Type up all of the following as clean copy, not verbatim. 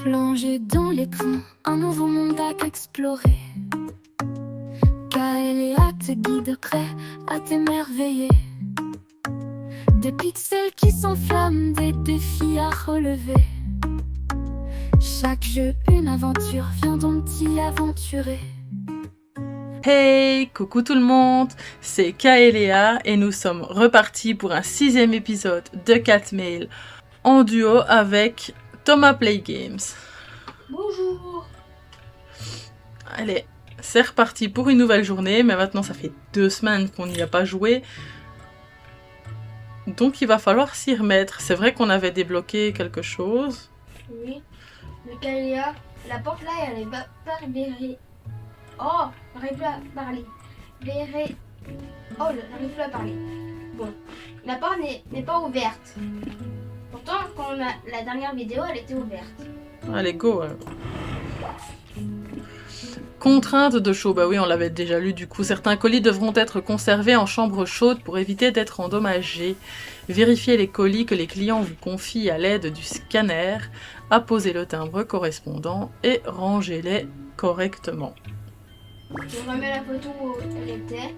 Plongé dans l'écran, un nouveau monde à explorer. Kaeléa te guiderait à t'émerveiller. Des pixels qui s'enflamment, des défis à relever. Chaque jeu, une aventure, viens donc t'y aventurer. Hey, coucou tout le monde, c'est Kaeléa et nous sommes repartis pour un 6e épisode de Cat Mail en duo avec Thomas Play Games. Bonjour. Allez, c'est reparti pour une nouvelle journée, mais maintenant ça fait 2 semaines qu'on n'y a pas joué. Donc il va falloir s'y remettre. C'est vrai qu'on avait débloqué quelque chose. Oui, mais Kaeléa, la porte là, elle est pas verrée. Oh, j'arrive plus à parler. Verrée. Oh, j'arrive plus à parler. Bon, la porte n'est pas ouverte. Pourtant, quand on a la dernière vidéo, elle était ouverte. Allez, go. Contrainte de chaud, bah oui, on l'avait déjà lu du coup. Certains colis devront être conservés en chambre chaude pour éviter d'être endommagés. Vérifiez les colis que les clients vous confient à l'aide du scanner. Apposez le timbre correspondant et rangez-les correctement. Je remets la photo où elle était.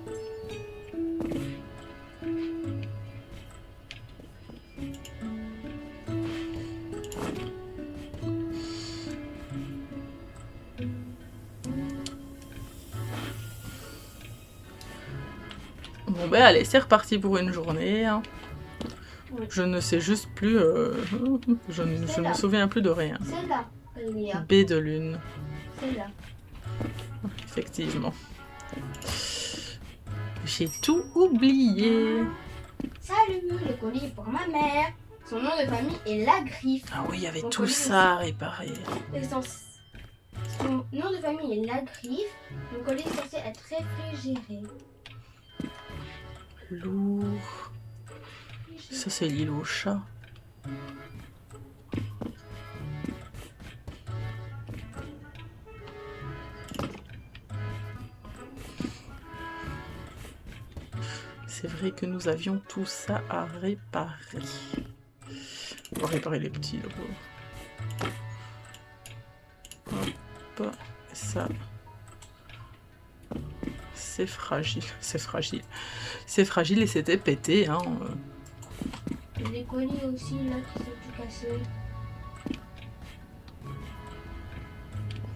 Bon ben allez, c'est reparti pour une journée. Hein. Oui. Je ne sais juste plus... je ne me souviens plus de rien. C'est là, Kaeléa. B de lune. C'est là. Effectivement. J'ai tout oublié. Salut, le colis est pour ma mère. Son nom de famille est Lagriffe. Ah oui, il y avait Son tout colis ça à réparer. Son nom de famille est Lagriffe. Le colis est censé être réfrigéré. Lourd. Ça, c'est l'île au chat. C'est vrai que nous avions tout ça à réparer. On va réparer les petits là. Hop, ça. C'est fragile, c'est fragile. C'est fragile et c'était pété, hein. Il y a des colis aussi là qui sont tout cassés.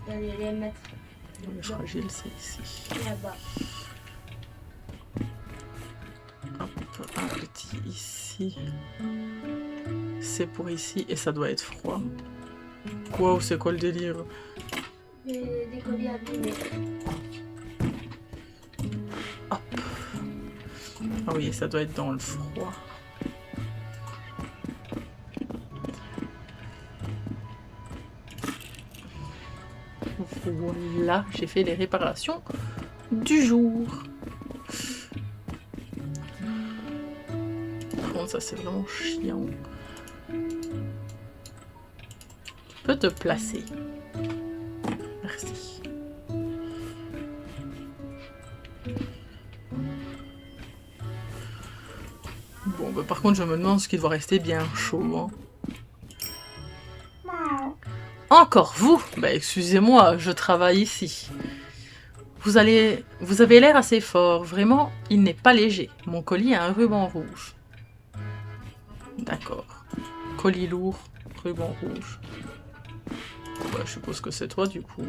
Vous allez les mettre Le fragile, c'est ici. là-bas. Hop, un petit ici. C'est pour ici et ça doit être froid. Wow, c'est quoi le délire? Des colis abîmés. Hop. Ah oui, ça doit être dans le froid. Voilà, j'ai fait les réparations du jour. Par contre, ça c'est vraiment chiant. Tu peux te placer. Merci. Bon, bah, par contre, je me demande ce qui doit rester bien chaud. Hein. Encore vous? Bah, excusez-moi, je travaille ici. Vous avez l'air assez fort. Vraiment, il n'est pas léger. Mon colis a un ruban rouge. D'accord. Colis lourd, ruban rouge. Ouais, je suppose que c'est toi, du coup.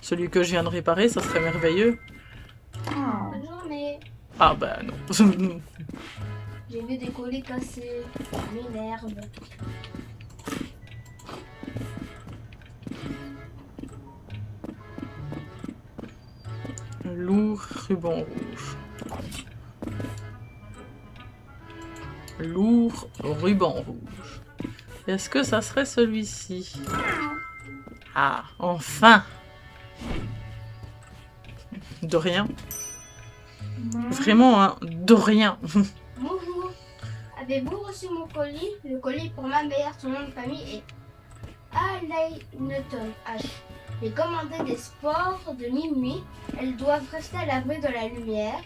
Celui que je viens de réparer, ça serait merveilleux. Bonne journée. Ah bah non. J'ai vu des colis cassés. Ça m'énerve. Lourd, ruban rouge. Lourd, ruban rouge. Est-ce que ça serait celui-ci? Ah, enfin! De rien. Vraiment, hein, de rien. Bonjour. Avez-vous reçu mon colis? Le colis pour ma mère. Son nom de famille est Alayneton H. J'ai commandé des sports de minuit. Elles doivent rester à l'abri de la lumière.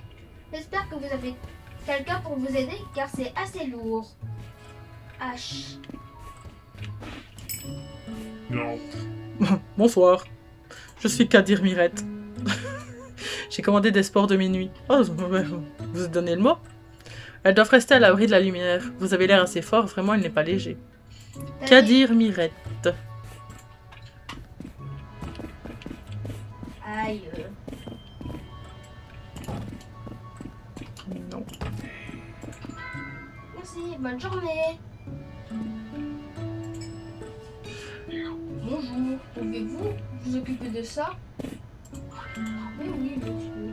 J'espère que vous avez quelqu'un pour vous aider car c'est assez lourd. H. Non. Bonsoir. Je suis Kadir Mirette. J'ai commandé des sports de minuit. Oh, vous vous donnez le mot? Elles doivent rester à l'abri de la lumière. Vous avez l'air assez fort, vraiment, il n'est pas léger. Kadir Mirette. Aïe. Non. Merci, bonne journée. Bonjour, pouvez-vous vous occuper de ça? Oui, oui, monsieur.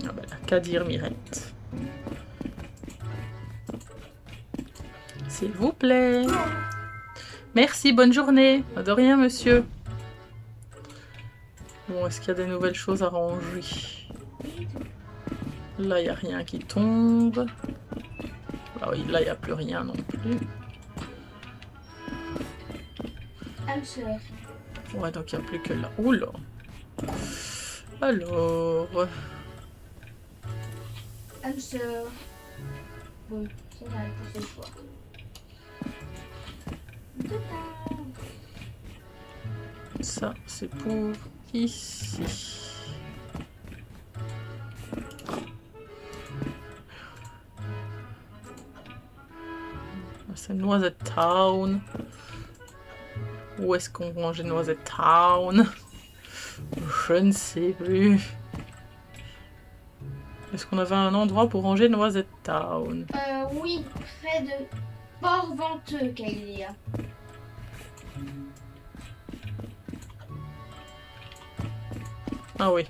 Ah ben là, Kadir Mirette. S'il vous plaît. Merci, bonne journée. De rien, monsieur. Bon, est-ce qu'il y a des nouvelles choses à ranger? Là, il n'y a rien qui tombe. Ah oui, là, il n'y a plus rien non plus. Hamster. Ouais, donc il n'y a plus que là. Oula. Alors... Hamster. Bon, ça va pour ce soir. Ça, c'est pour ici. C'est Noisette Town. Où est-ce qu'on rangeait Noisette Town? Je ne sais plus. Est-ce qu'on avait un endroit pour ranger Noisette Town? Oui, près de Port-Venteux, Kailia. Ah oui.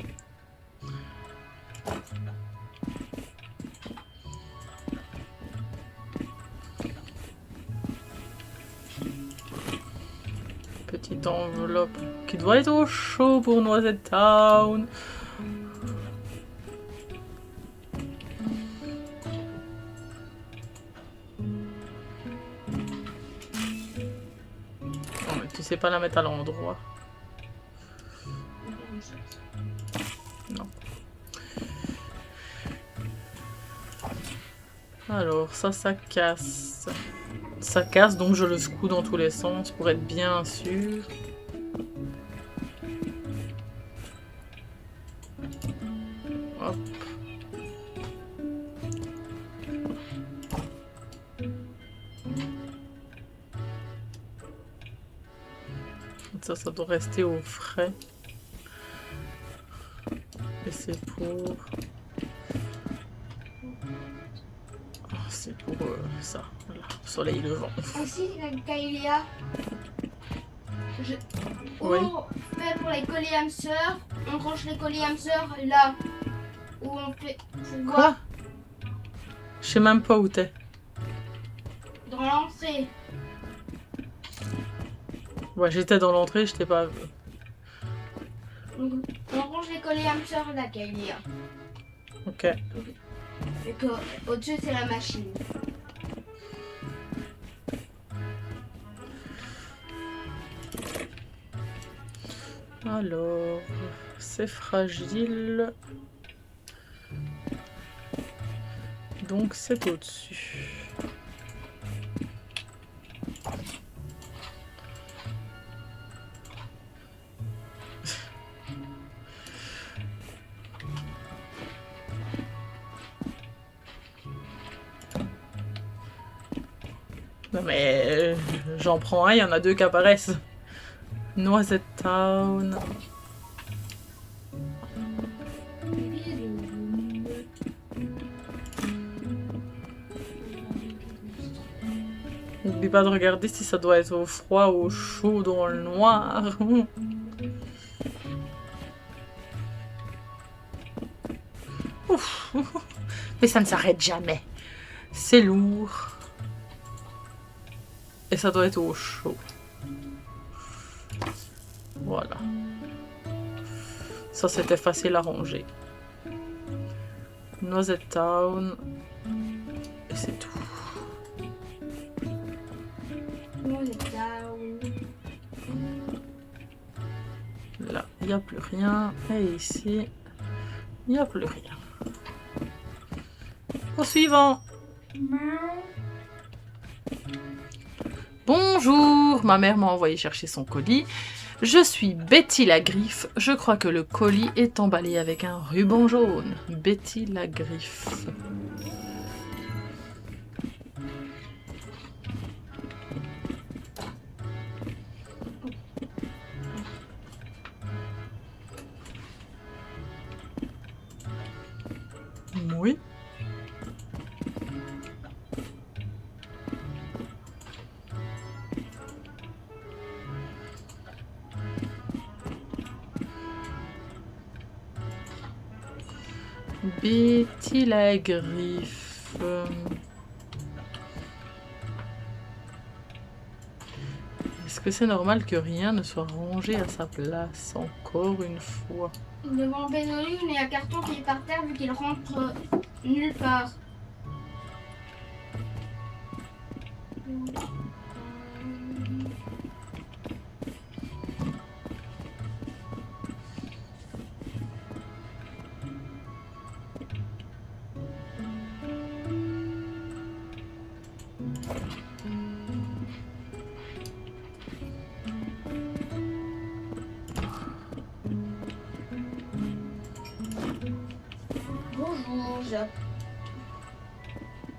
Petite enveloppe qui doit être au chaud pour Noisette Town. Non mais tu sais pas la mettre à l'endroit. Non. Alors ça casse. Ça casse, donc je le secoue dans tous les sens pour être bien sûr. Hop. Ça doit rester au frais. Et c'est pour... C'est pour ça, voilà, soleil levant. Aussi, Kailia, Oui. on fait pour les colis hamsters, on range les colis hamsters là où on fait. Quoi? Je sais même pas où t'es. Dans l'entrée. Ouais, j'étais dans l'entrée, je t'ai pas vu. Donc, on range les colis hamsters là, Kailia. Ok. Et que au-dessus, c'est la machine. Alors, c'est fragile. Donc c'est au-dessus. Non mais j'en prends un, il y en a deux qui apparaissent. Noisette Town. N'oublie pas de regarder si ça doit être au froid, au chaud, dans le noir. Ouf. Mais ça ne s'arrête jamais. C'est lourd. Et ça doit être au chaud. Voilà. Ça, c'était facile à ranger. Noisette Town. Et c'est tout. Là, il n'y a plus rien. Et ici, il n'y a plus rien. Au suivant. Bonjour, ma mère m'a envoyé chercher son colis. Je suis Betty la Griffe. Je crois que le colis est emballé avec un ruban jaune. Betty la Griffe. Oui. Betty la Griffe. Est-ce que c'est normal que rien ne soit rangé à sa place encore une fois? Devant Bézolu, il y a un carton qui est par terre vu qu'il rentre nulle part.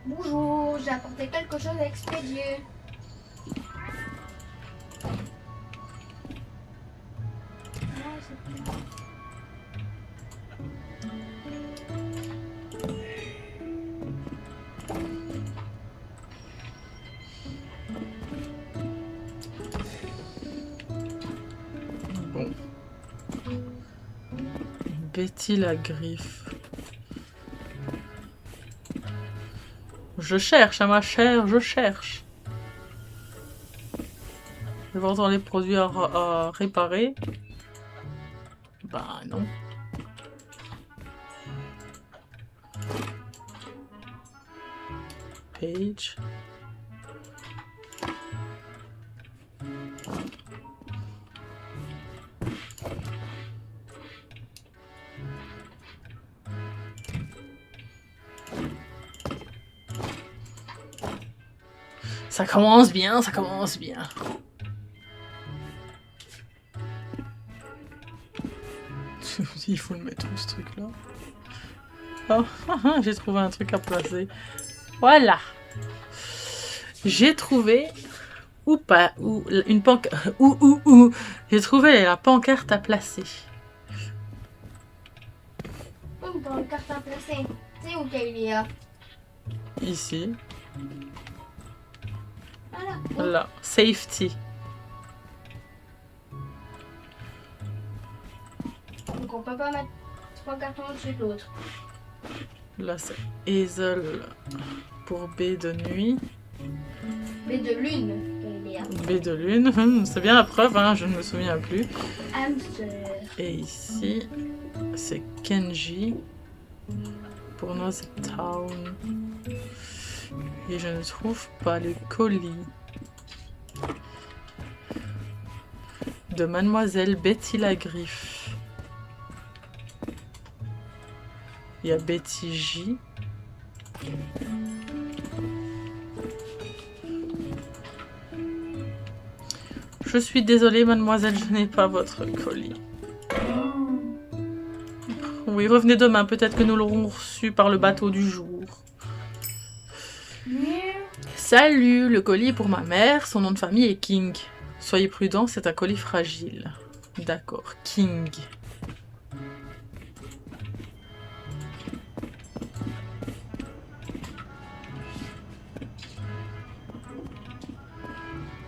Bonjour, j'ai apporté quelque chose à expédier. Bon. Betty la Griffe. Je cherche, à ma chère, je cherche. Je vais voir dans les produits à réparer. Bah non. Page. Ça commence bien, ça commence bien. Il faut le mettre où ce truc là? Oh, j'ai trouvé un truc à placer. Voilà. J'ai trouvé ou pas ou une pancarte ou j'ai trouvé la pancarte à placer. Une pancarte à placer. C'est où qu'il y a? Ici. Voilà. Là, safety. Donc on peut pas mettre trois cartons au-dessus de l'autre. Là, c'est Hazel pour B de nuit. Mais de lune, qu'il y a. B de lune, c'est bien la preuve, hein, je ne me souviens plus. Hamster. Et ici, c'est Kenji. Pour nous, c'est Town. Et je ne trouve pas le colis de Mademoiselle Betty la Griffe. Il y a Betty J. Je suis désolée, mademoiselle, je n'ai pas votre colis. Oui, revenez demain, peut-être que nous l'aurons reçu par le bateau du jour. Salut, le colis est pour ma mère, son nom de famille est King. Soyez prudent, c'est un colis fragile. D'accord, King.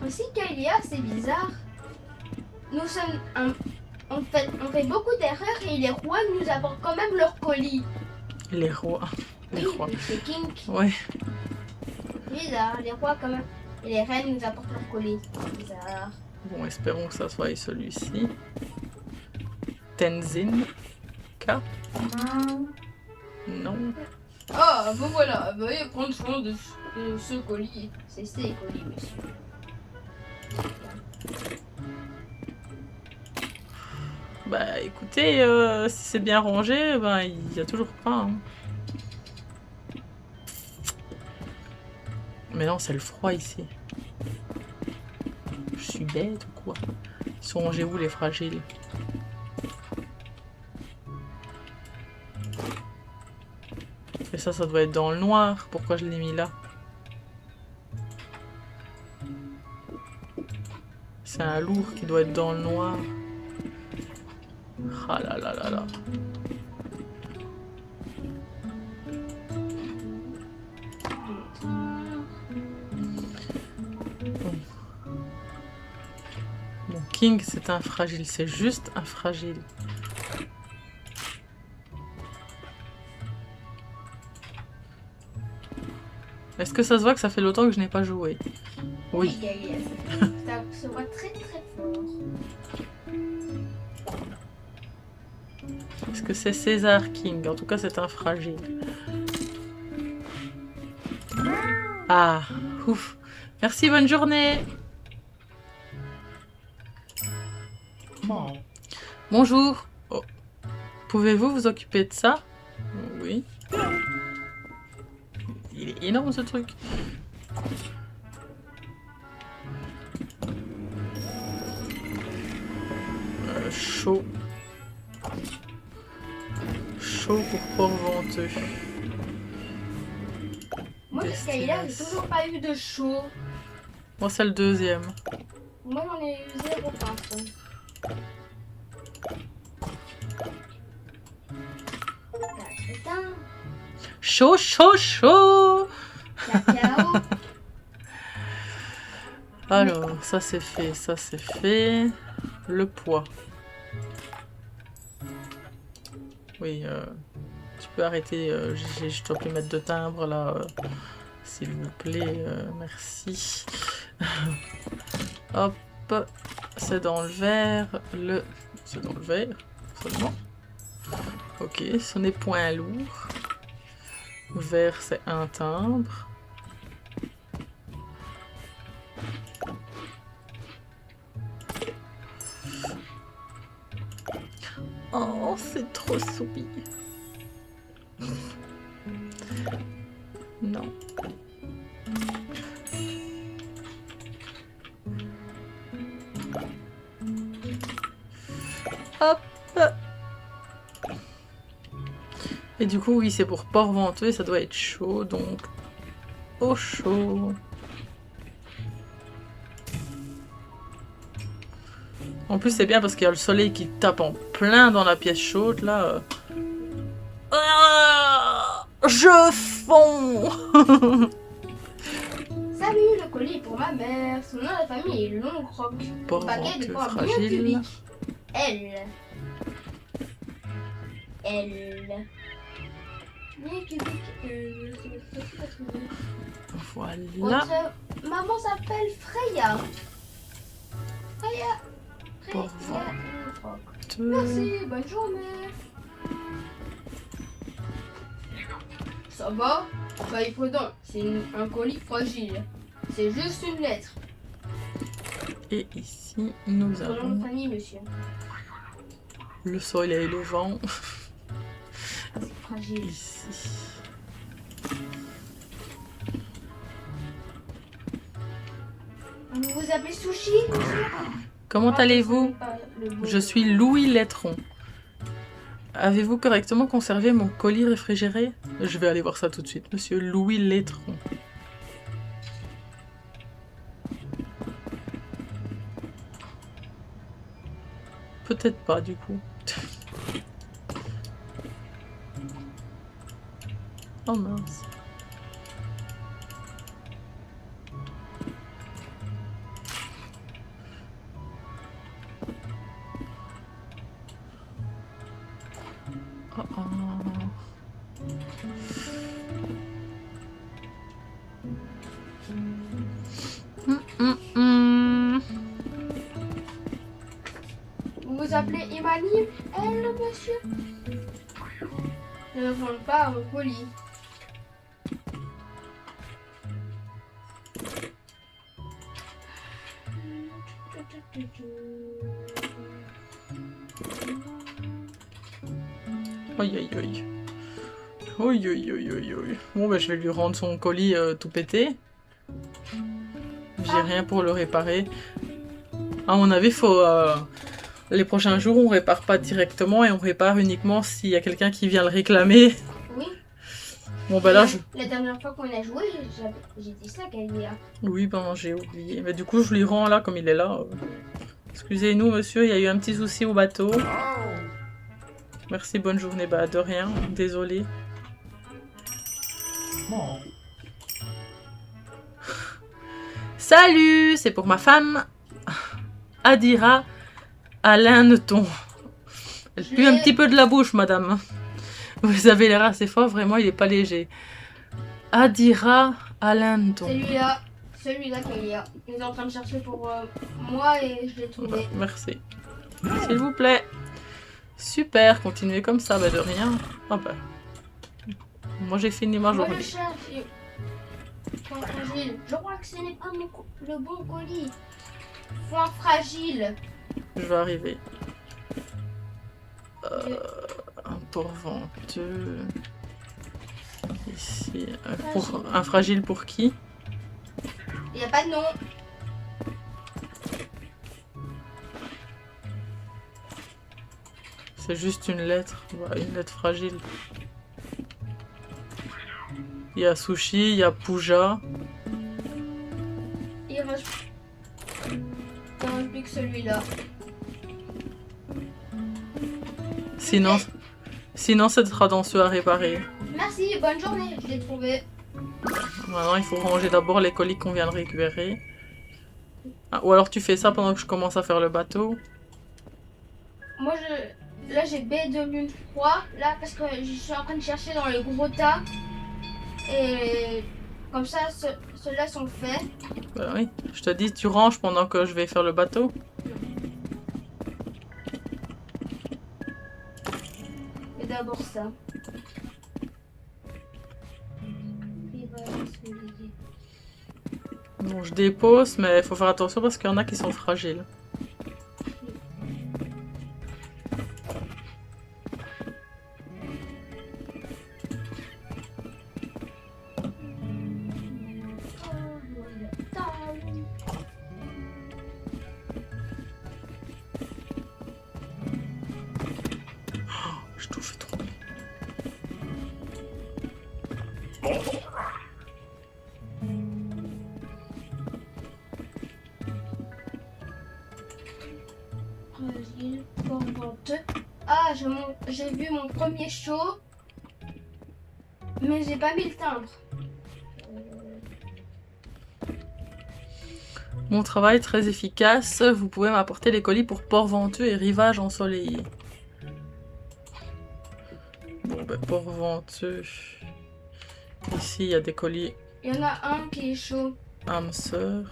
Aussi, Kailia, c'est bizarre. Nous sommes on fait beaucoup d'erreurs et les rois nous apportent quand même leur colis. Les rois. Les rois. C'est King. Ouais. Bizarre, les rois quand même. Et les reines nous apportent leur colis. Bizarre. Bon, espérons que ça soit celui-ci. Tenzin. K. Non. Ah, bon voilà, veuillez prendre soin de ce colis. C'est ces colis, monsieur. Bah écoutez, si c'est bien rangé, bah il y a toujours pas. Hein. Mais non, c'est le froid ici. Je suis bête ou quoi? Ils sont rangés où les fragiles? Et ça doit être dans le noir. Pourquoi je l'ai mis là? C'est un lourd qui doit être dans le noir. Ah là là là là. Mon King, c'est un fragile. C'est juste un fragile. Est-ce que ça se voit que ça fait longtemps que je n'ai pas joué? Oui. Ça se voit très très fort. Est-ce que c'est César King? En tout cas, c'est un fragile. Ah, ouf. Merci, bonne journée. Oh. Bonjour. Oh. Pouvez-vous vous occuper de ça? Oui. Il est énorme ce truc. Chaud. Chaud pour Port-Venteux. Moi jusqu'à là, j'ai toujours pas eu de chaud. Moi c'est le deuxième. Moi j'en ai eu 0 pince. Chaud, chaud, chaud. Cacao. Alors, ça c'est fait, ça c'est fait. Le poids. Oui, tu peux arrêter, je dois plus mettre de timbre là, s'il vous plaît, merci. Hop, c'est dans le verre, c'est dans le verre, seulement. Ok, ce n'est point lourd. Vert, c'est un timbre. Oh, c'est trop soumis. Non. Hop. Et du coup, oui, c'est pour Port-Venteux et ça doit être chaud, donc au chaud. En plus, c'est bien parce qu'il y a le soleil qui tape en plein dans la pièce chaude, là. Je fonds. Salut, le colis est pour ma mère. Son nom de famille est Long Rock. Paquet de corps bien fragile. cubique. Elle. Elle. Bien cubique. Voilà. Votre maman s'appelle Freya. Freya. Pour Freya Long Rock. Merci, bonne journée. Ça va? Soyez prudent, c'est un colis fragile. C'est juste une lettre. Et ici, nous Son nom de avons famille, monsieur. le soleil, le vent. C'est fragile. Ici. Vous vous appelez Sushi, monsieur? Comment allez-vous? Je Je suis Louis Laitron. Avez-vous correctement conservé mon colis réfrigéré? Je vais aller voir ça tout de suite, monsieur Louis Laitron. Peut-être pas, du coup. Oh mince. Oh oh. Vous vous appelez Emmanuel, monsieur? Ne vole pas mon colis. Aïe aïe aïe. Aïe aïe aïe aïe aïe. Bon bah je vais lui rendre son colis tout pété. J'ai rien pour le réparer. À mon avis, faut... les prochains jours, on répare pas directement et on répare uniquement s'il y a quelqu'un qui vient le réclamer. Oui. Bon, ben là, je... La dernière fois qu'on a joué, j'ai dit ça, Kalia. Oui, ben j'ai oublié. Mais du coup, je lui rends là, comme il est là. Excusez-nous, monsieur, il y a eu un petit souci au bateau. Merci, bonne journée. Bah, de rien, désolé. Salut, c'est pour ma femme, Adira Alain-Neton. Elle pue un petit peu de la bouche, madame. Vous avez l'air assez fort, vraiment, il est pas léger. Adira Alain-Neton. Celui-là, Kalia. Il est en train de chercher pour moi et je l'ai trouvé. Merci. S'il vous plaît. Super, continuez comme ça, bah de rien. Ah bah. Moi j'ai fini ma Moi journée. je cherche. Point fragile. Je crois que ce n'est pas le bon colis. Point fragile. Je vais arriver. Un porventeux. Ici. Un fragile pour qui? Il n'y a pas de nom. C'est juste une lettre. Ouais, une lettre fragile. Il y a Sushi, il y a Pooja. Il reste plus que celui-là. Sinon, ça sera dans ceux à réparer. Merci, bonne journée, je l'ai trouvé. Maintenant, il faut ranger d'abord les colis qu'on vient de récupérer. Ah, ou alors tu fais ça pendant que je commence à faire le bateau. Moi, là, j'ai baie de lune froid. Là, parce que je suis en train de chercher dans les gros tas. Et comme ça, ceux-là sont faits. Bah oui, je te dis, tu ranges pendant que je vais faire le bateau. Et d'abord ça. Bon, je dépose, mais il faut faire attention parce qu'il y en a qui sont fragiles. Je tout fais trop. Ah, j'ai vu mon premier show, mais j'ai pas mis le timbre. Mon travail très efficace. Vous pouvez m'apporter les colis pour Port-Venteux et Rivage ensoleillé. Bon, ben, Port-Venteux. Ici, il y a des colis Il y en a un qui est chaud. âme sœur.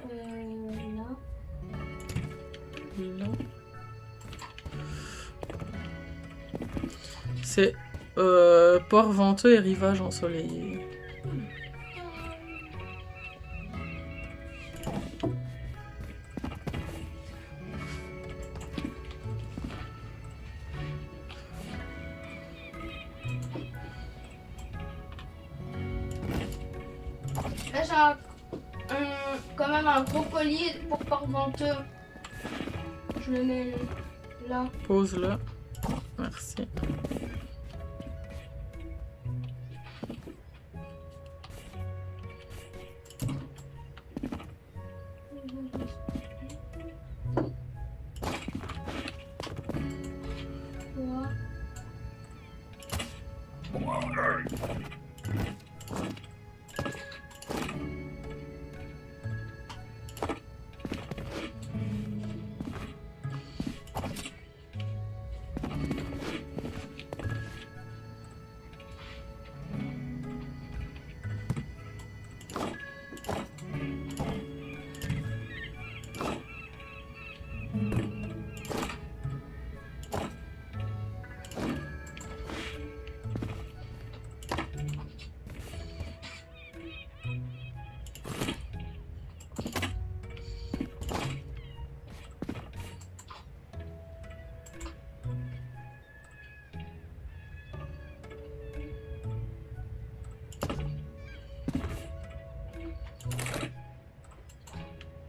Là. Là. C'est Port-Venteux et Rivage ensoleillé. Là, j'ai quand même un gros colis pour Port-Venteux. Je le mets là. Pose-le. Merci.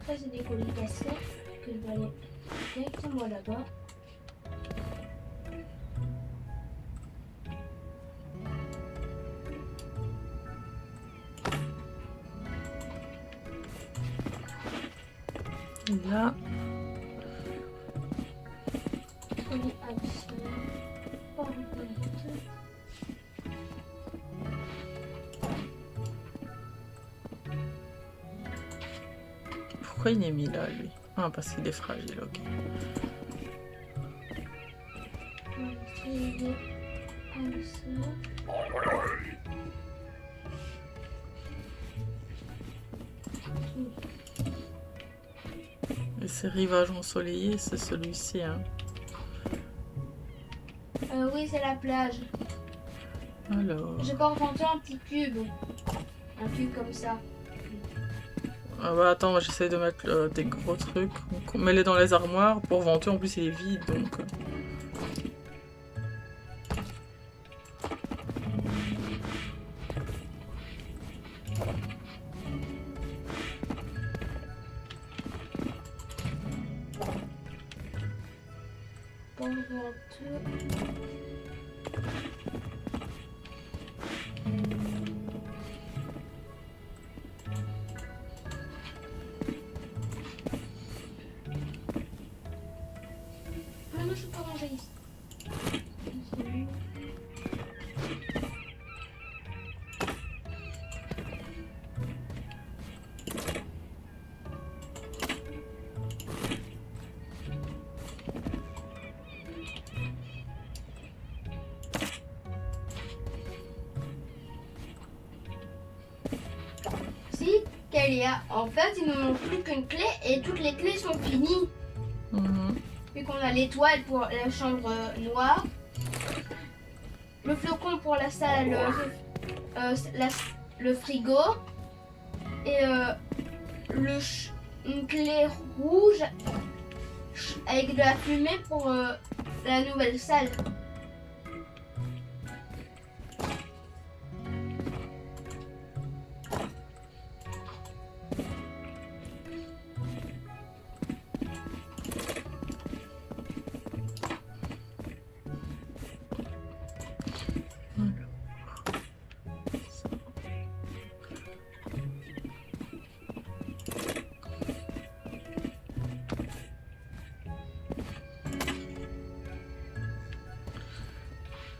Ça, c'est des colis cassés que je vais aller directement là-bas. Là, Colis absent. Porte. pourquoi il est mis là, lui? Ah, parce qu'il est fragile, ok. Colis absent. Et ces rivages ensoleillés, c'est celui-ci, hein. Oui, c'est la plage. Alors... J'ai pas inventé un petit cube. Un cube comme ça. Ah bah attends, moi j'essaie de mettre des gros trucs. Mets-les dans les armoires. Pour Venture, en plus il est vide, donc... Pour Venture. Ah non, je peux pas ranger ici. Si, Kalia, en fait, il nous manque plus qu'une clé et toutes les clés sont finies. Vu qu'on a l'étoile pour la chambre noire, le flocon pour la salle, le frigo, et une clé rouge avec de la fumée pour la nouvelle salle.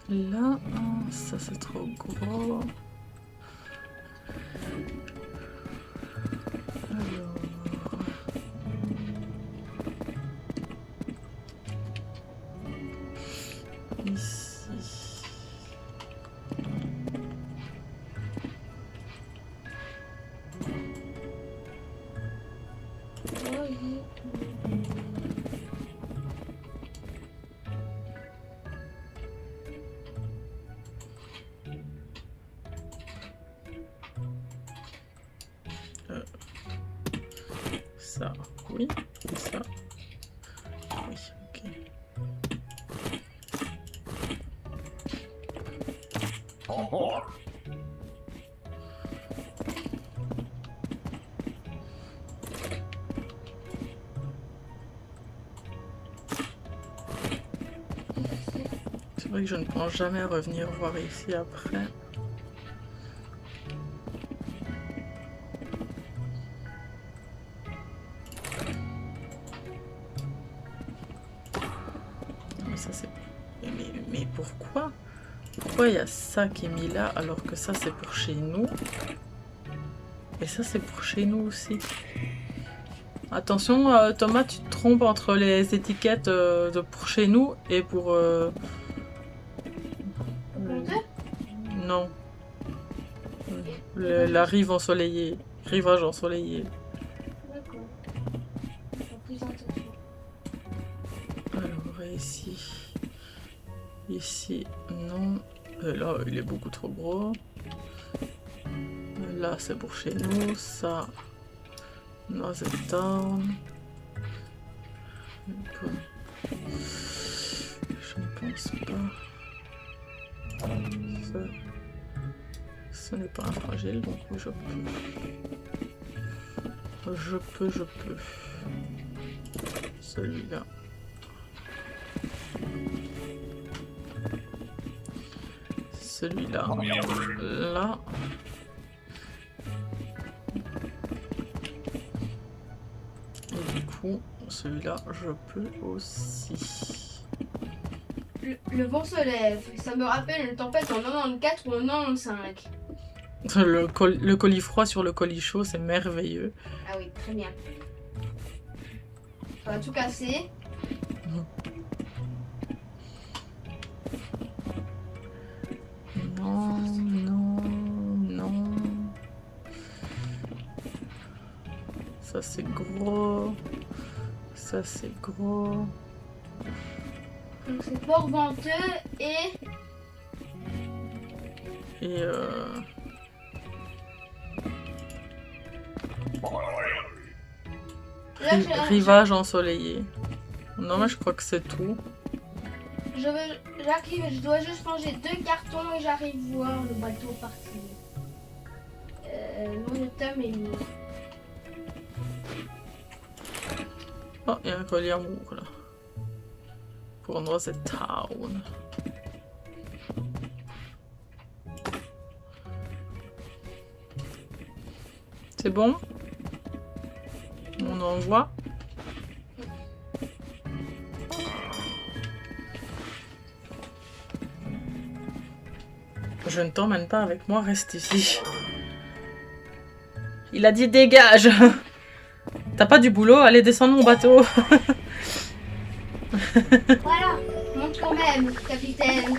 Là, oh, ça c'est trop gros. Alors... Ici... Ça, oui, et ça, oui, ok. C'est vrai que je ne pense jamais revenir voir ici après. Ça c'est... Mais pourquoi? Pourquoi il y a ça qui est mis là alors que ça c'est pour chez nous? Et ça c'est pour chez nous aussi. Attention Thomas, tu te trompes entre les étiquettes de pour chez nous et pour... Non. La rive ensoleillée. Rivage ensoleillé. D'accord. Alors ici... Ici, non. Là, il est beaucoup trop gros. Là, c'est pour chez nous. Ça, Noisette Town. Je ne pense pas. Ce n'est pas un fragile, donc oui, je peux. Je peux. Celui-là. Celui-là. Là. Et du coup, celui-là, je peux aussi. Le vent se lève. Ça me rappelle une tempête en 94 ou en 95. Le colis froid sur le colis chaud, c'est merveilleux. Ah oui, très bien. Ça va tout casser. Non. Ça c'est gros. Ça c'est gros. Donc c'est port venteux et... Et Là, rivage ensoleillé. Non mais je crois que c'est tout. J'arrive, je dois juste ranger 2 cartons et j'arrive voir le bateau partir. Mon tome est mis. Oh, il y a un collier amour là. Pour endroit c'est town. C'est bon? On envoie. Je ne t'emmène pas avec moi, reste ici. Il a dit dégage. T'as pas du boulot? Allez, descends mon bateau. Voilà, monte quand même, capitaine.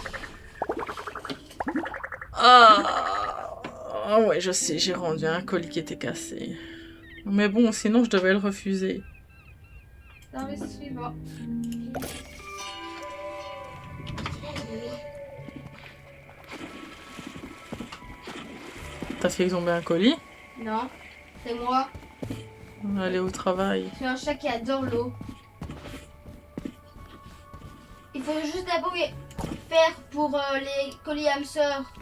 Ah ouais, je sais, j'ai rendu un colis qui était cassé. Mais bon, sinon je devais le refuser. Service suivant. T'as fait tomber un colis? Non, c'est moi. Aller au travail. Je suis un chat qui adore l'eau. Il faut juste d'abord faire pour les colis âmes sœurs.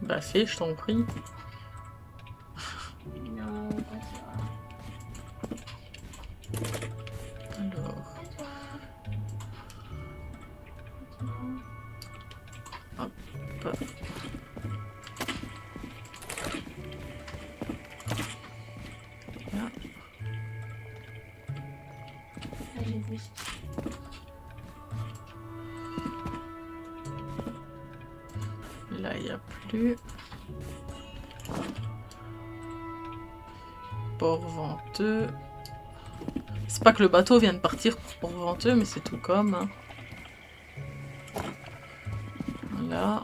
Bah fais, je t'en prie. Non, pas toi. Alors, hop. Là. J'ai vu. Là, il n'y a plus. Port venteux. C'est pas que le bateau vient de partir pour Port venteux, mais c'est tout comme. Hein. Voilà.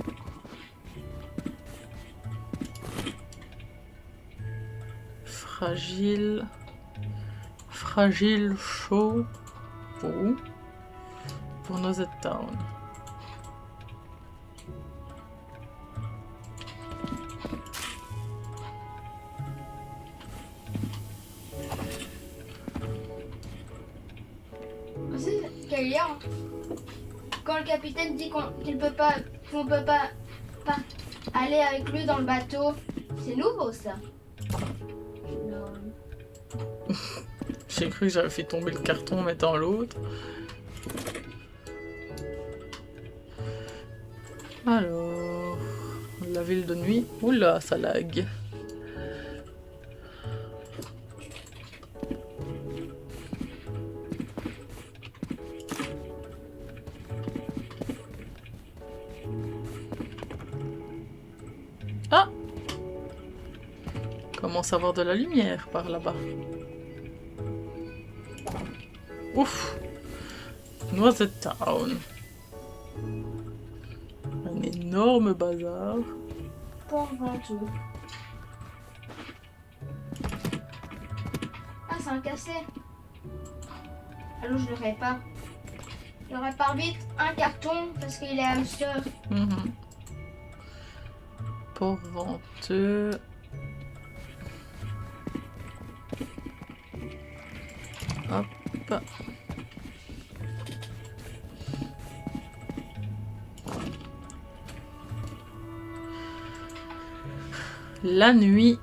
Fragile. Fragile chaud. Pour où? Pour Nosette Town. Quand le capitaine dit qu'on peut pas aller avec lui dans le bateau, c'est nouveau ça. Non. J'ai cru que j'avais fait tomber le carton en mettant l'autre. Alors, la ville de nuit. Oula, ça lag. Ah! Commence à avoir de la lumière par là-bas. Ouf! Nosette Town. Un énorme bazar. Port venteux. Ah, c'est un cassé. Alors je le répare. Je répare vite un carton parce qu'il est hamster. Port venteux. Hop. La nuit.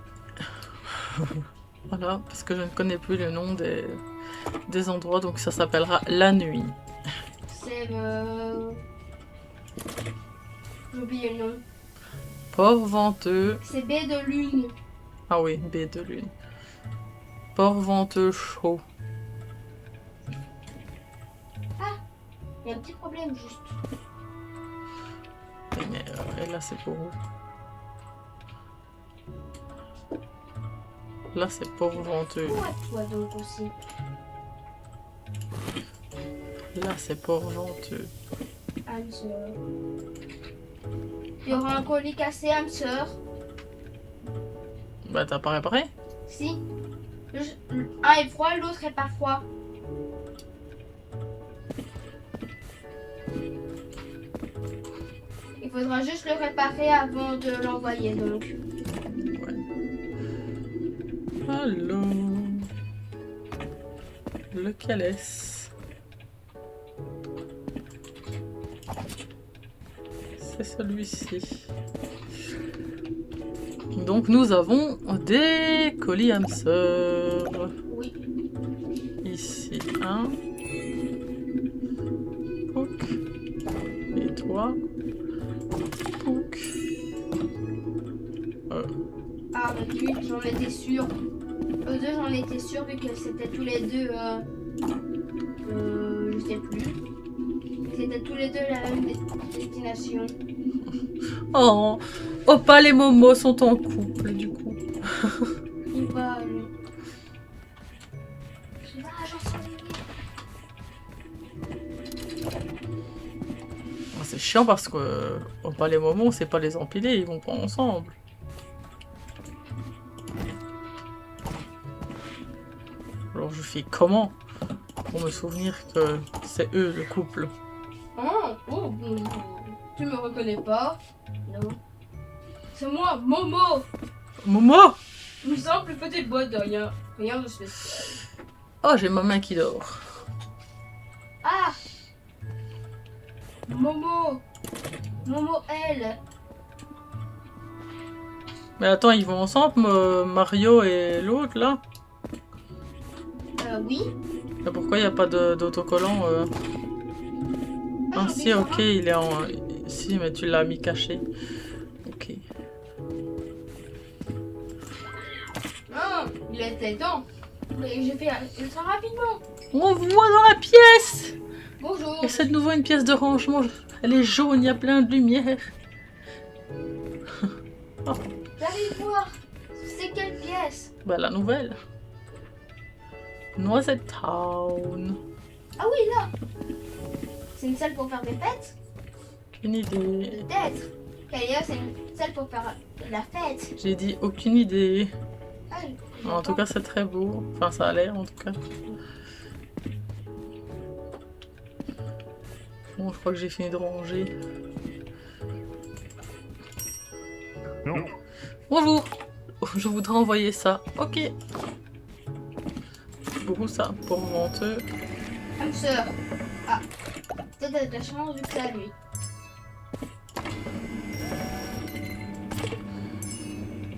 Voilà, parce que je ne connais plus le nom des endroits, donc ça s'appellera la nuit. C'est j'ai oublié le nom. Port venteux. C'est baie de lune. Ah oui, baie de lune. Port venteux chaud. Il y a un petit problème juste. Mais et là c'est pour où? Là c'est port venteux. Où toi donc aussi? Là c'est port venteux. Âme sœur. Il y aura un colis cassé, âme sœur. Bah t'as pas réparé? Si. Un est froid, l'autre est pas froid. Il faudra juste le réparer avant de l'envoyer donc. Ouais. Alors. Lequel est-ce? C'est celui-ci. Donc nous avons des colis âme sœur. Oui. Ici un. Pouc. Et toi. Pouc. Ah bah lui, j'en étais sûre. Eux deux, j'en étais sûre vu que c'était tous les deux. Je sais plus. C'était tous les deux la même destination. Oh, Opal et Momo sont en couple du coup. Il va. Je vais à l'agence C'est chiant parce que Opal et Momo, c'est pas les empiler, ils vont pas ensemble. Alors je fais comment pour me souvenir que c'est eux le couple? Oh, bon. Tu me reconnais pas? Non. C'est moi, Momo! Momo! Une simple petite boîte de rien. Rien de spécial. Oh, j'ai ma main qui dort. Ah! Momo! Momo, elle! Mais attends, ils vont ensemble, Mario et l'autre là? Oui. Mais pourquoi il n'y a pas d'autocollant Ah j'ai si, oublié ok, il est en... Si, mais tu l'as mis caché. Ok. Ah, il était temps. Mais j'ai fait ultra rapidement. On voit dans la pièce! Bonjour. Et c'est de nouveau une pièce de rangement. Elle est jaune, il y a plein de lumière. J'arrive voir. C'est quelle pièce? Bah la nouvelle. Noisette Town. Ah oui, là. C'est une salle pour faire des fêtes? Aucune idée. Peut-être. Kalia, c'est une salle pour faire la fête. J'ai dit aucune idée. Ah, En tout cas, c'est très beau. Enfin, ça a l'air en tout cas. Bon, je crois que j'ai fini de ranger. Non. Bonjour. Je voudrais envoyer ça. Ok. Beaucoup ça pour venteux. âme sœur. Ah. Peut-être de la chance vu que c'est à lui.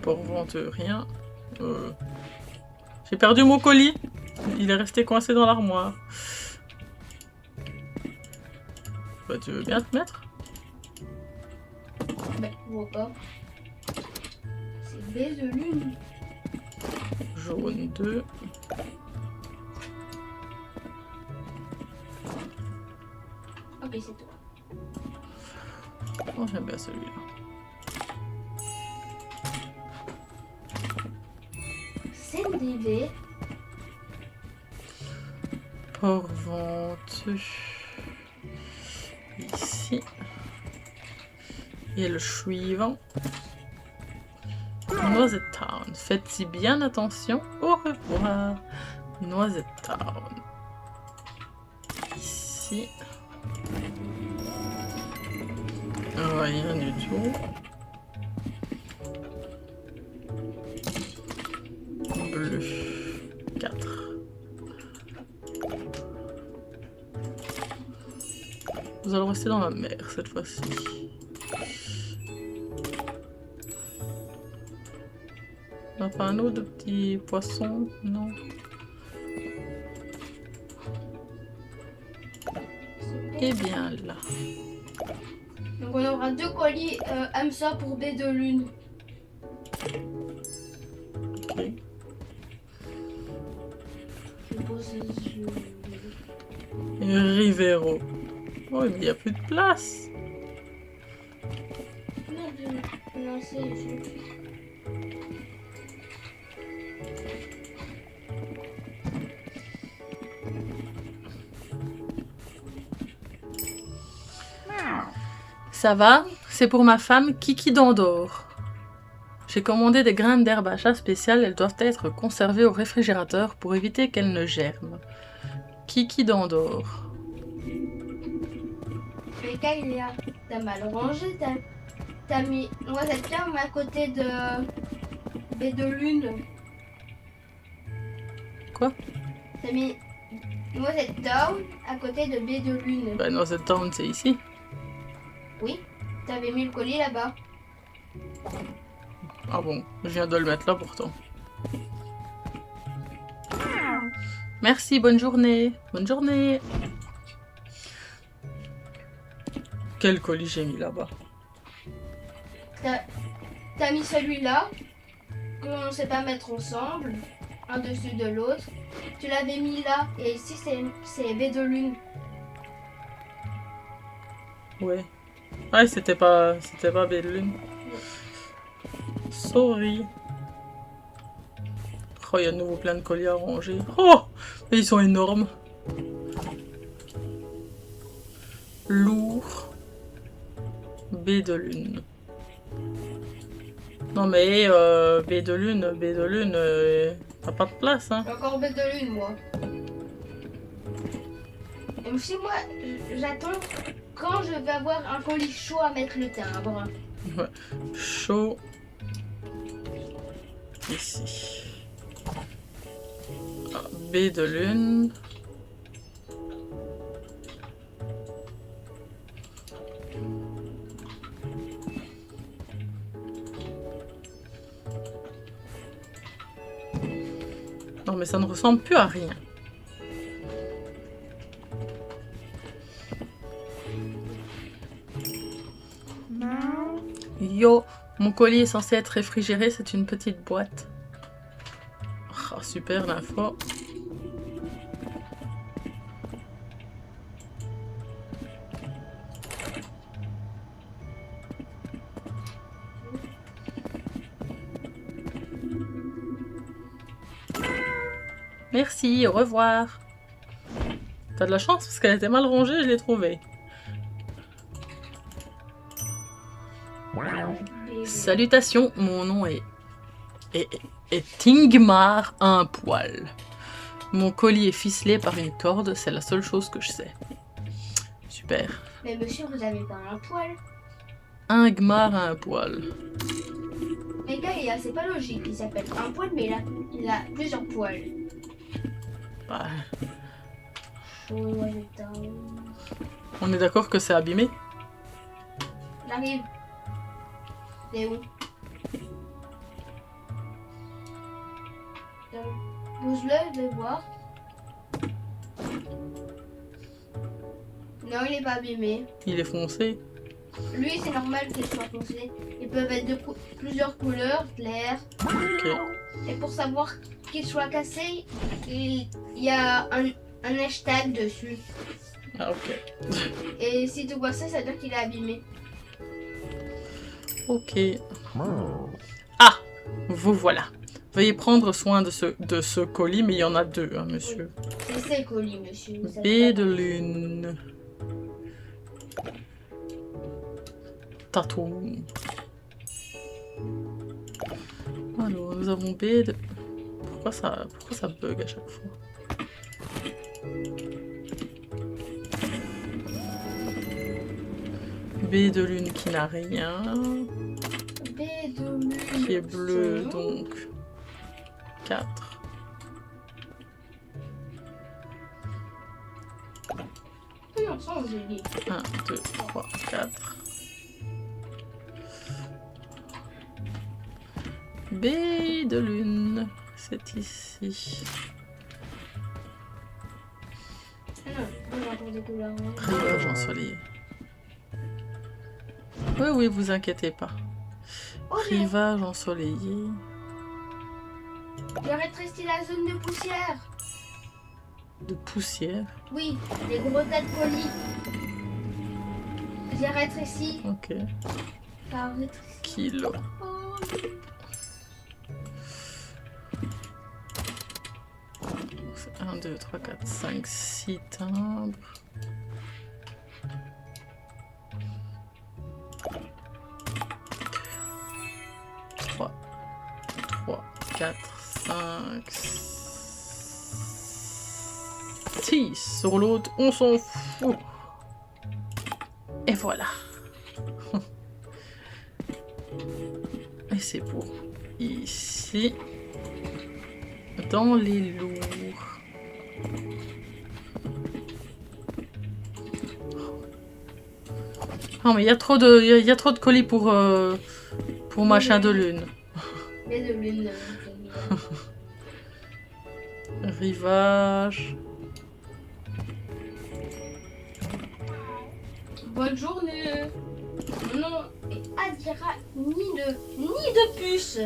Pour venteux, rien. J'ai perdu mon colis. Il est resté coincé dans l'armoire. Bah, tu veux bien te mettre? Ben, je vois pas. C'est baie de lune. Jaune 2. Ok, c'est toi. Oh, j'aime bien celui-là. CNDV. Port venteux. Ici. Et le suivant. Noisette Town. Faites-y bien attention. Au revoir. Noisette Town. Ici. Rien du tout. Bleu. 4. Nous allons rester dans la mer cette fois-ci. pas un autre petit poisson? Non. Et bien là. Donc on aura 2 colis hameçon pour baie de lune. Ok. Je pose les yeux. Et Rivero. Oh, mais il n'y a plus de place. Non, c'est... Ça va? C'est pour ma femme Kiki d'Andorre. J'ai commandé des graines d'herbe à chat spéciales. Elles doivent être conservées au réfrigérateur pour éviter qu'elles ne germent. Kiki d'Andorre. Mais Kailia, t'as mal rangé, t'as mis Noisette Town à côté de baie de lune. Quoi? T'as mis Noisette Town à côté de baie de lune. Ben non, cette town, c'est ici. Oui, t'avais mis le colis là-bas. Ah bon, je viens de le mettre là pourtant. Merci, bonne journée. Bonne journée. Quel colis j'ai mis là-bas? T'as mis celui-là, qu'on ne sait pas mettre ensemble, un dessus de l'autre. Tu l'avais mis là, et ici c'est baie de lune. Ouais. Ah, c'était pas belle lune. Sorry. Oh, il y a de nouveau plein de colis à ranger. Oh, et ils sont énormes. Lourd. Baie de lune. Non mais baie de lune, t'as pas de place hein. J'ai encore baie de lune moi. Et aussi moi, j'attends quand je vais avoir un colis chaud à mettre le timbre. Ouais. Chaud. Ici. Ah, baie de lune. Non mais ça ne ressemble plus à rien. Yo, mon colis est censé être réfrigéré, c'est une petite boîte. Oh, super l'info. Merci, au revoir. T'as de la chance parce qu'elle était mal rangée, je l'ai trouvée. Salutations, mon nom est Tingmar un poil. Mon colis est ficelé par une corde, c'est la seule chose que je sais. Super. Mais monsieur, vous avez pas un poil. Ingmar un poil. Mais Gaïa, c'est pas logique. Il s'appelle un poil, mais il a plusieurs poils. Bah, Oh, on est d'accord que c'est abîmé? j'arrive. C'est où? Bouge-le, je vais voir. Non, il est pas abîmé. Il est foncé. Lui, c'est normal qu'il soit foncé. Ils peuvent être de plusieurs couleurs, claires. Ok. Et pour savoir qu'il soit cassé, il y a un hashtag dessus. Ah ok. Et si tu vois ça, ça veut dire qu'il est abîmé. Ok. Ah, vous voilà. Veuillez prendre soin de ce colis, mais il y en a deux, hein, monsieur. C'est ses colis, monsieur. Ça Baie fait de pas- lune. Tatou. Alors, nous avons baie de... Pourquoi ça bug à chaque fois? Baie de lune qui n'a rien. Baie de lune. Qui est bleu, C'est donc 4. Non, ça, on j'ai dit. 1, 2, 3, 4. Baie de lune. C'est ici. Ah non, on va avoir des couleurs. Rivage ensoleillé. Oui, oui, vous inquiétez pas. Oh, j'ai Rivage ensoleillé. rétréci la zone de poussière. De poussière. Oui, les gros tas de colis. J'ai rétréci. Ok. Par rétréci. Kilo. Oh, 1, 2, 3, 4, 5, 6 timbres. 3, 4, 5, 6. Sur l'autre, on s'en fout. Et voilà. Et c'est pour ici. Dans les lourds. Non mais il y a trop de colis pour machin de lune. mais de lune. Rivage. Bonne journée. Non, et Adira, ni de puce.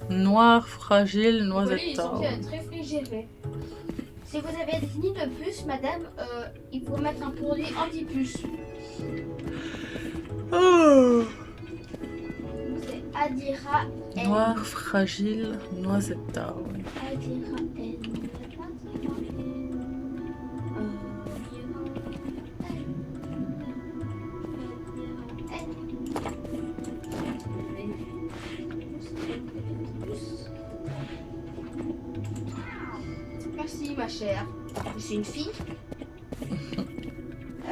Noir, fragile, Le colis est noisette. censé être réfrigéré. Si vous avez des nids de puce, madame, il faut mettre un produit anti-puce. Oh. C'est Adira N. Noir, fragile, noisette. Ouais. Adira N. Merci ma chère. Je suis une fille.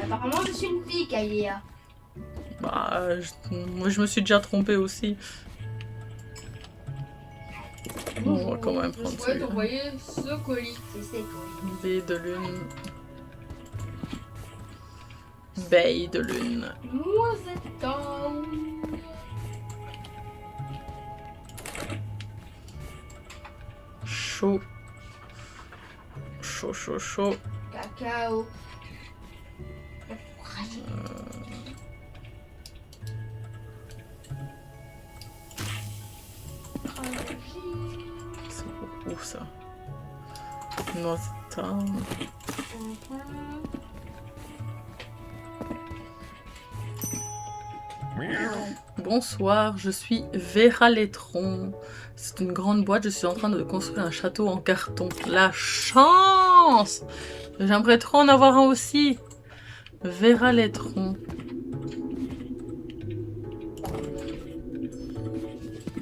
Apparemment je suis une fille, Kailia. Bah, moi je me suis déjà trompée aussi. Bon, on va quand même prendre Je souhaite celui-là. envoyer ce colis. C'est ces colis. Baie de lune. Baie de lune. Noisette Town. Chaud. Chaud, chaud, chaud. Cacao. C'est pour où ça? Noisette. Bonsoir, je suis Vera Letron. C'est une grande boîte, je suis en train de construire un château en carton. La chance! J'aimerais trop en avoir un aussi. Vera Letron.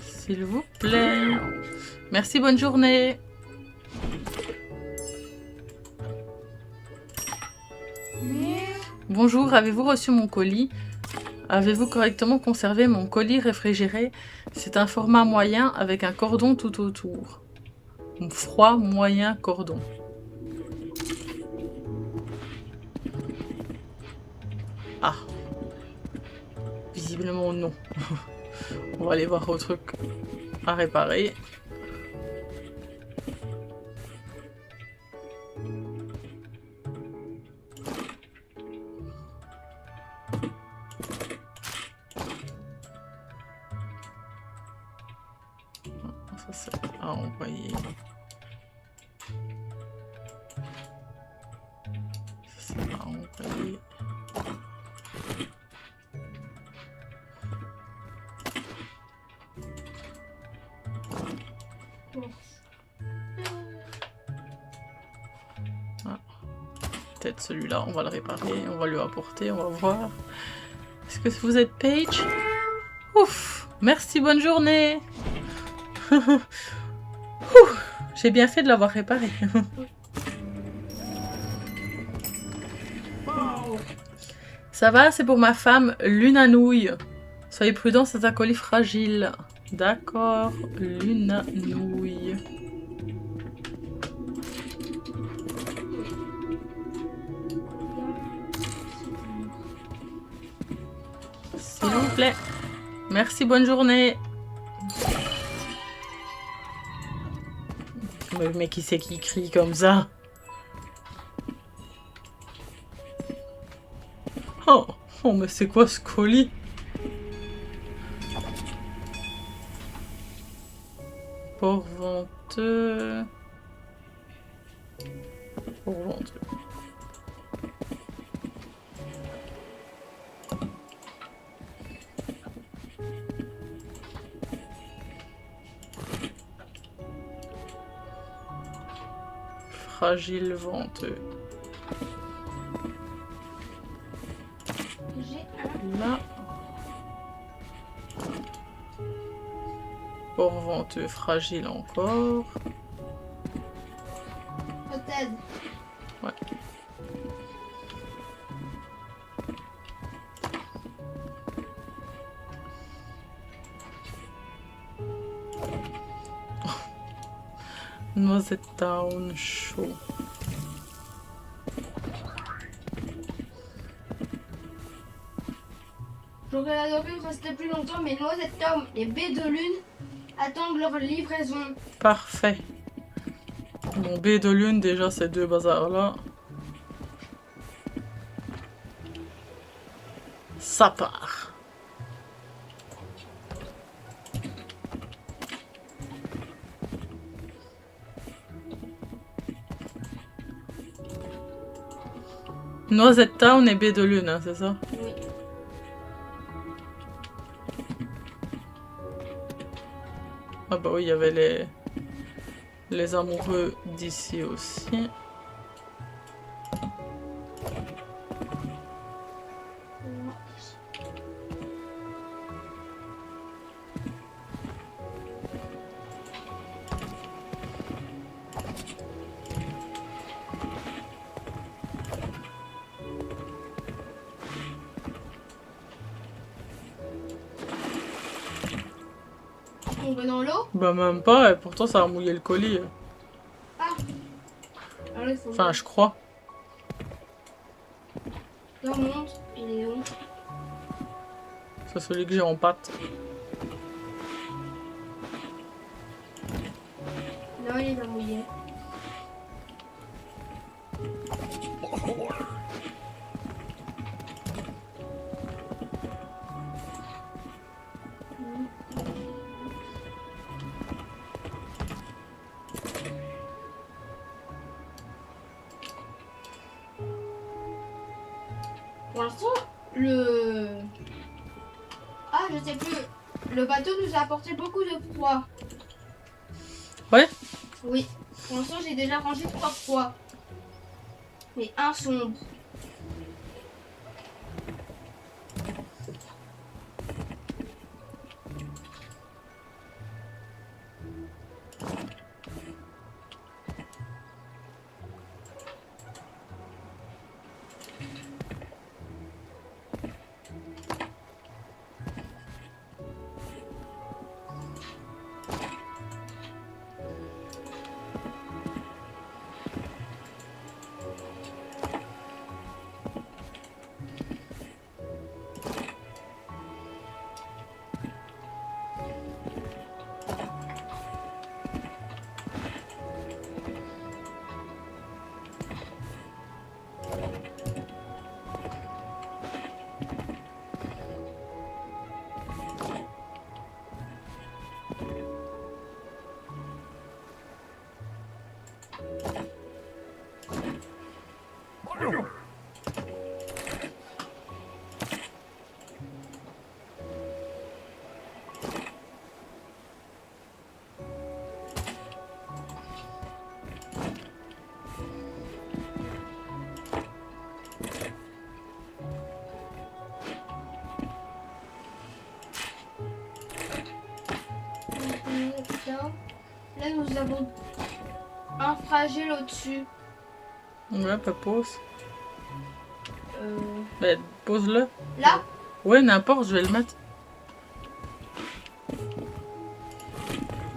S'il vous plaît. Merci, bonne journée. Bonjour, avez-vous reçu mon colis? Avez-vous correctement conservé mon colis réfrigéré? C'est un format moyen avec un cordon tout autour. Froid, moyen, cordon. Ah. Visiblement non. On va aller voir au truc à réparer. Ça c'est à envoyer. Ça c'est à envoyer. Peut-être celui-là, on va le réparer, on va lui apporter, on va voir. Est-ce que vous êtes Paige? Ouf, merci, bonne journée. J'ai bien fait de l'avoir réparé. Ça va, c'est pour ma femme, Lunanouille. Soyez prudent, c'est un colis fragile. D'accord, Lunanouille. S'il vous plaît. Merci, bonne journée. Mais qui c'est qui crie comme ça? Oh, oh mais c'est quoi ce colis? Port venteux. Port venteux. Fragile venteux. J'ai Là. Port venteux, fragile encore. un peut-être. Ouais. Noisette Town chaud. J'aurais adoré rester plus longtemps, mais Noisette Town et Baie de Lune attendent leur livraison. Parfait. Mon baie de lune, déjà, ces deux bazars-là. Ça part. Noisette Town et baie de lune, hein, c'est ça? Oui. Ah bah oui, il y avait les amoureux d'ici aussi. On va dans l'eau. Bah même pas, et pourtant ça a mouillé le colis. Alors il faut Enfin, je crois. que on monte. Il est où? C'est celui que j'ai en pâte. Non, il va mouiller. Pour l'instant, je sais plus. Le bateau nous a apporté beaucoup de proies. Ouais? Oui. Pour l'instant, j'ai déjà rangé 3 proies. Mais un sombre. Là, nous avons un fragile au-dessus. Ouais, bah pose. Euh, Bah pose-le. Là, Ouais, n'importe, je vais le mettre.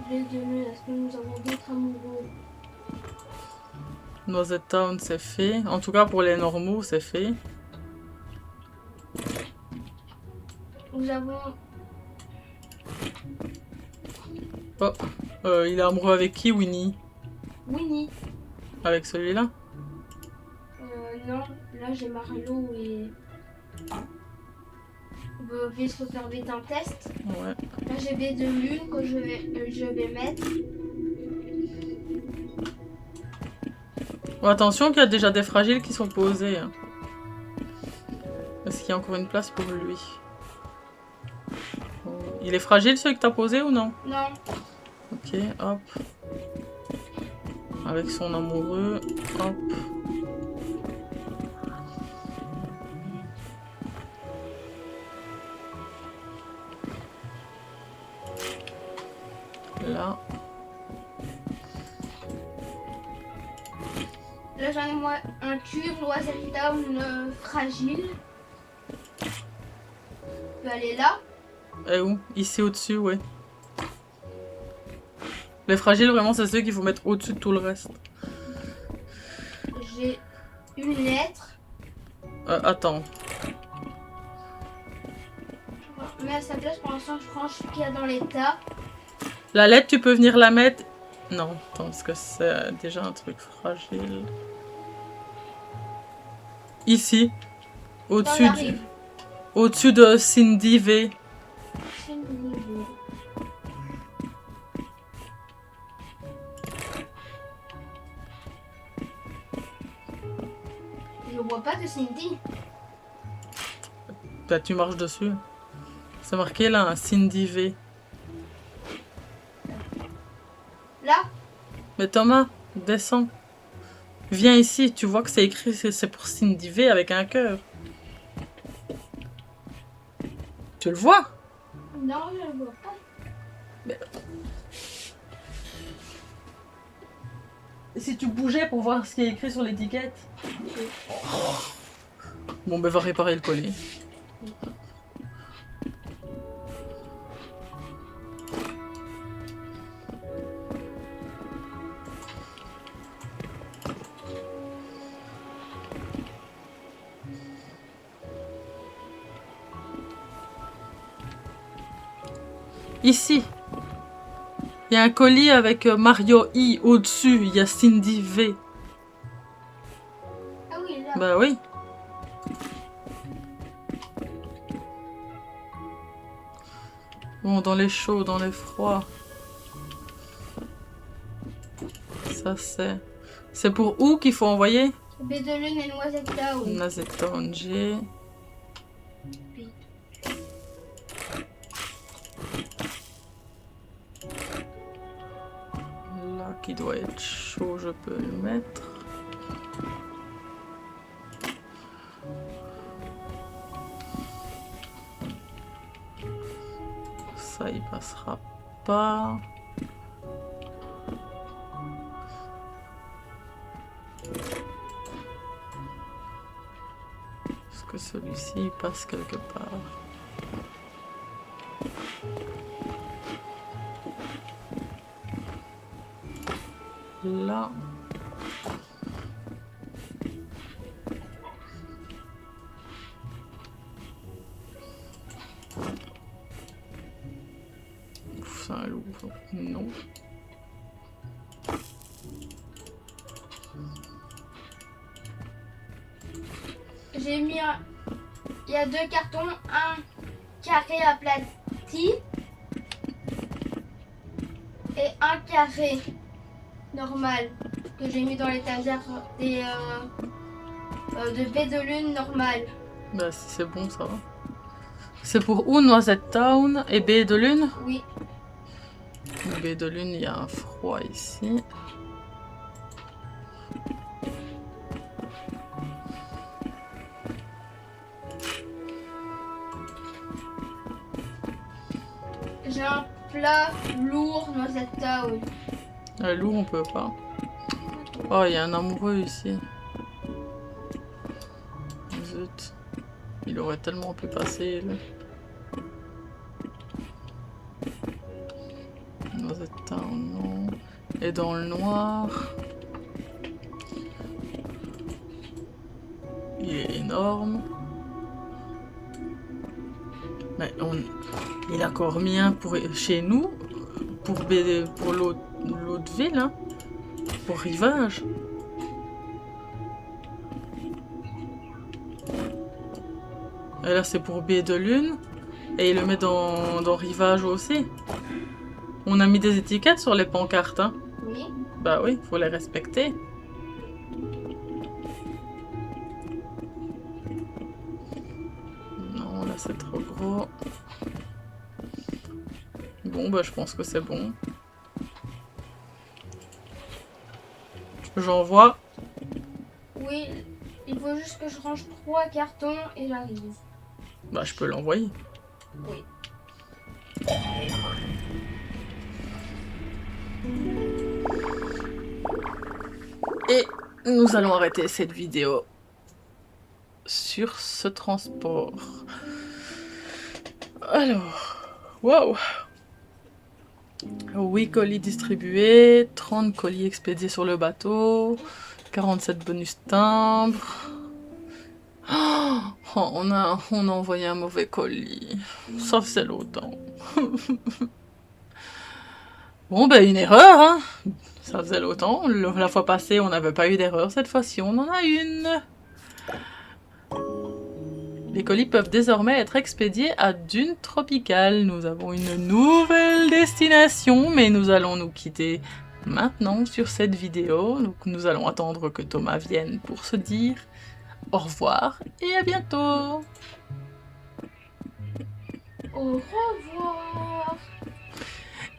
les deux nuits, est-ce que nous avons d'autres amoureux? Noisette Town, c'est fait. En tout cas, pour les normaux, c'est fait. Nous avons... Oh, il est amoureux avec qui, Winnie? Winnie. Avec celui-là? Non, là j'ai Marlo et... On va se refaire vite un test. Ouais. Là j'ai B de lune que je vais mettre. Bon, attention qu'il y a déjà des fragiles qui sont posés. Hein. Est-ce qu'il y a encore une place pour lui? Il est fragile celui que t'as posé ou non? Non. Ok, hop. Avec son amoureux, hop. Là. Là j'en ai moi un cube, Noisette Town fragile. Je peux aller là. Et où? Ici au-dessus, ouais. Les fragiles, vraiment, c'est ceux qu'il faut mettre au-dessus de tout le reste. J'ai une lettre. Attends. Mais à sa place, pour l'instant, je prends ce qu'il y a dans l'état. La lettre, tu peux venir la mettre... Non, attends, parce que c'est déjà un truc fragile. Ici. Au-dessus du... Au-dessus de Cindy V. Je vois pas de Cindy. Bah, tu marches dessus. C'est marqué là, un Cindy V. Là? Mais Thomas, descends. Viens ici, tu vois que c'est écrit, c'est pour Cindy V avec un cœur. Tu le vois? Non, je le vois pas. Mais... Si tu bougeais pour voir ce qui est écrit sur l'étiquette. Bon, ben va réparer le collier. Ici, il y a un colis avec Mario I au-dessus, il y a Cindy V. Ah oui, là. Bah oui. Bon, dans les chauds, dans les froids. Ça c'est... C'est pour où qu'il faut envoyer? B de lune et Noisette Town. Noisette Town G. Là, qui doit être chaud, je peux le mettre. Ça, il passera pas. Est-ce que celui-ci il passe quelque part? Là. C'est un loup. Non. J'ai mis un... Il y a deux cartons, un carré aplati et un carré normal que j'ai mis dans l'étagère des de baie de lune normale. Bah si c'est bon, ça va. C'est pour où Noisette Town et baie de lune? Oui. Baie de lune, il y a un froid ici. J'ai un plat lourd Noisette Town. Lourd, on peut pas. Oh, il y a un amoureux ici. Zut. Il aurait tellement pu passer, là. Noisette Town, non. Et dans le noir. Il est énorme. Mais il a encore mis un pour chez nous. Pour l'autre ville, hein. pour Rivage. Et là, c'est pour Baie de Lune. Et il le met dans Rivage aussi. On a mis des étiquettes sur les pancartes, hein. Oui. Bah oui, faut les respecter. Non, là c'est trop gros. Bon, bah je pense que c'est bon. J'envoie. Oui, il faut juste que je range 3 cartons et j'arrive. Bah je peux l'envoyer. Oui. Et nous allons arrêter cette vidéo sur ce transport. Alors, wow! 8 colis distribués, 30 colis expédiés sur le bateau, 47 bonus timbres. Oh, on a envoyé un mauvais colis. Ça faisait longtemps. Bon, ben une erreur, hein. Ça faisait longtemps. La fois passée, on n'avait pas eu d'erreur. Cette fois-ci, on en a une. Les colis peuvent désormais être expédiés à Dune Tropicale. Nous avons une nouvelle destination, mais nous allons nous quitter maintenant sur cette vidéo. Donc nous allons attendre que Thomas vienne pour se dire au revoir et à bientôt. Au revoir.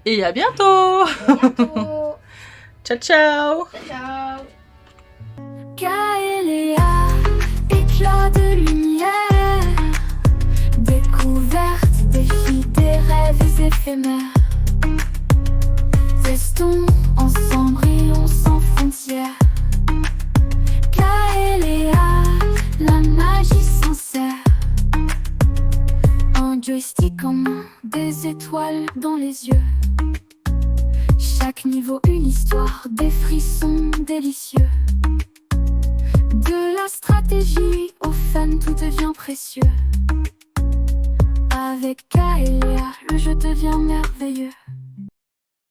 Et à bientôt. À bientôt. Ciao, ciao. Ciao. Kaelia, éclat de lumière, découverte, défi des rêves éphémères. Restons ensemble, rions sans frontières. Kaelia, la magie sincère. Un joystick en main, des étoiles dans les yeux. Chaque niveau une histoire, des frissons délicieux. De la stratégie au fun, tout devient précieux. Avec Kaelia, le jeu devient merveilleux.